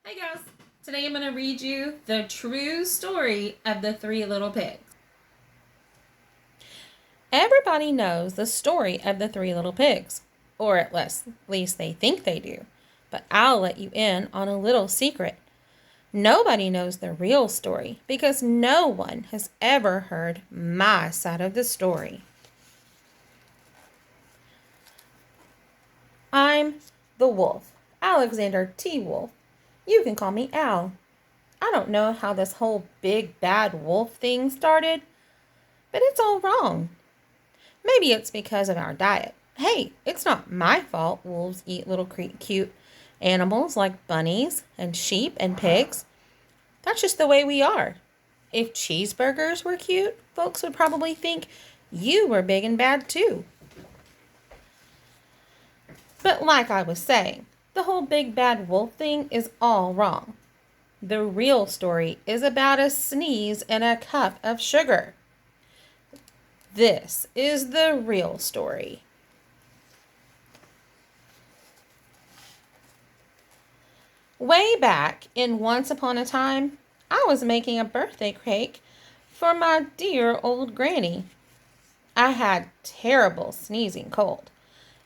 Hey guys, today I'm going to read you the true story of the Three Little Pigs. Everybody knows the story of the Three Little Pigs, or at least they think they do. But I'll let you in on a little secret. Nobody knows the real story because no one has ever heard my side of the story. I'm the wolf, Alexander T. Wolf. You can call me Al. I don't know how this whole big bad wolf thing started, but it's all wrong. Maybe it's because of our diet. Hey, it's not my fault wolves eat little cute animals like bunnies and sheep and pigs. That's just the way we are. If cheeseburgers were cute, folks would probably think you were big and bad too. But like I was saying, the whole big bad wolf thing is all wrong. The real story is about a sneeze and a cup of sugar. This is the real story. Way back in Once Upon a Time, I was making a birthday cake for my dear old granny. I had terrible sneezing cold,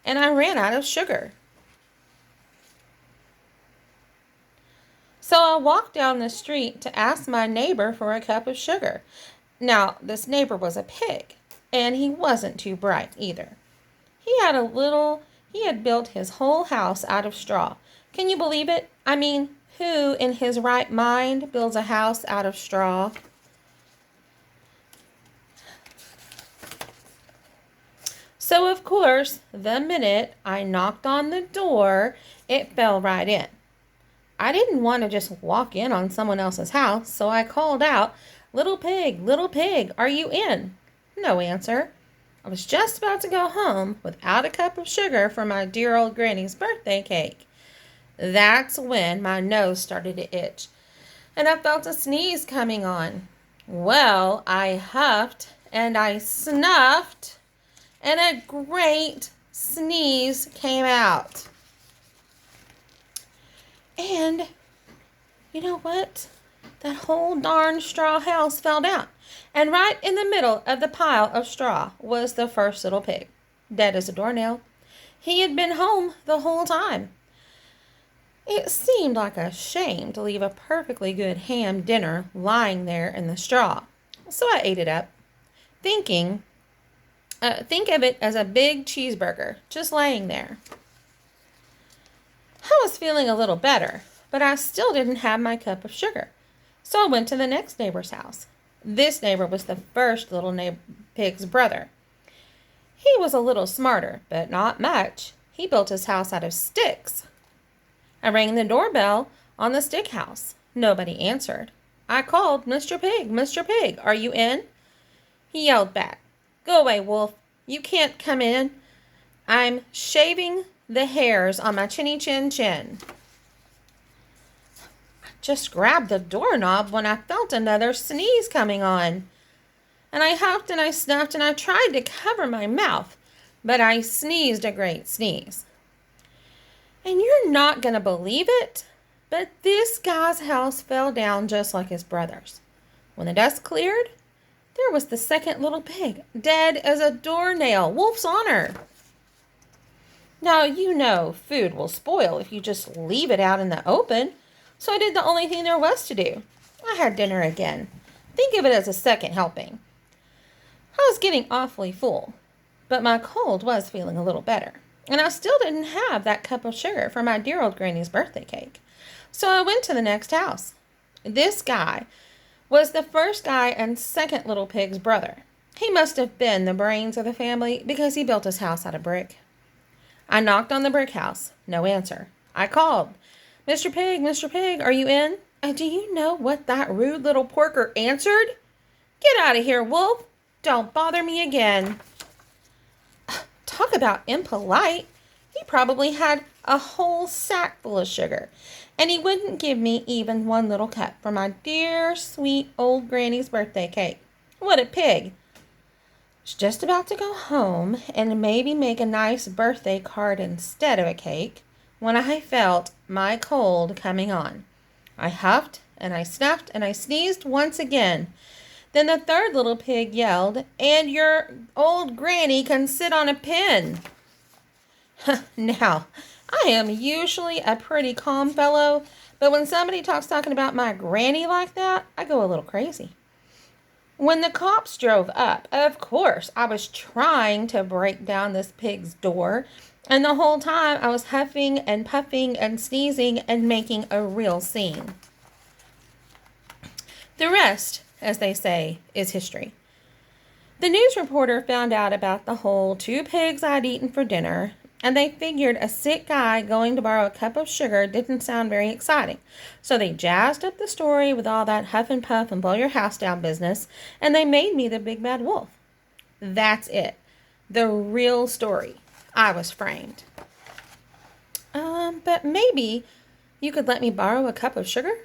and I ran out of sugar. So I walked down the street to ask my neighbor for a cup of sugar. Now, this neighbor was a pig, and he wasn't too bright either. He had built his whole house out of straw. Can you believe it? I mean, who in his right mind builds a house out of straw? So, of course, the minute I knocked on the door, it fell right in. I didn't want to just walk in on someone else's house, so I called out, Little pig, are you in?" No answer. I was just about to go home without a cup of sugar for my dear old granny's birthday cake. That's when my nose started to itch, and I felt a sneeze coming on. Well, I huffed and I snuffed, and a great sneeze came out. And you know what? That whole darn straw house fell down. And right in the middle of the pile of straw was the first little pig, dead as a doornail. He had been home the whole time. It seemed like a shame to leave a perfectly good ham dinner lying there in the straw. So I ate it up, thinking, think of it as a big cheeseburger just laying there. I was feeling a little better, but I still didn't have my cup of sugar. So I went to the next neighbor's house. This neighbor was the first little pig's brother. He was a little smarter, but not much. He built his house out of sticks. I rang the doorbell on the stick house. Nobody answered. I called, Mr. Pig, are you in?" He yelled back, "Go away, wolf. You can't come in. I'm shaving the hairs on my chinny chin chin." I just grabbed the doorknob when I felt another sneeze coming on. And I huffed and I snuffed and I tried to cover my mouth, but I sneezed a great sneeze. And you're not going to believe it, but this guy's house fell down just like his brother's. When the dust cleared, there was the second little pig, dead as a doornail, Wolf's honor. Now, you know food will spoil if you just leave it out in the open, so I did the only thing there was to do. I had dinner again. Think of it as a second helping. I was getting awfully full, but my cold was feeling a little better, and I still didn't have that cup of sugar for my dear old granny's birthday cake. So I went to the next house. This guy was the first guy and second little pig's brother. He must have been the brains of the family because he built his house out of brick. I knocked on the brick house. No answer. I called, Mr. Pig, are you in?" And do you know what that rude little porker answered? "Get out of here, wolf. Don't bother me again." Talk about impolite. He probably had a whole sack full of sugar, and he wouldn't give me even one little cup for my dear, sweet old granny's birthday cake. What a pig. I was just about to go home and maybe make a nice birthday card instead of a cake when I felt my cold coming on. I huffed and I snuffed and I sneezed once again. Then the third little pig yelled, "And your old granny can sit on a pin." Now, I am usually a pretty calm fellow, but when somebody talking about my granny like that, I go a little crazy. When the cops drove up, of course, I was trying to break down this pig's door, and the whole time I was huffing and puffing and sneezing and making a real scene. The rest, as they say, is history. The news reporter found out about the whole 2 pigs I'd eaten for dinner, and they figured a sick guy going to borrow a cup of sugar didn't sound very exciting. So they jazzed up the story with all that huff and puff and blow your house down business, and they made me the big bad wolf. That's it. The real story. I was framed. But maybe you could let me borrow a cup of sugar?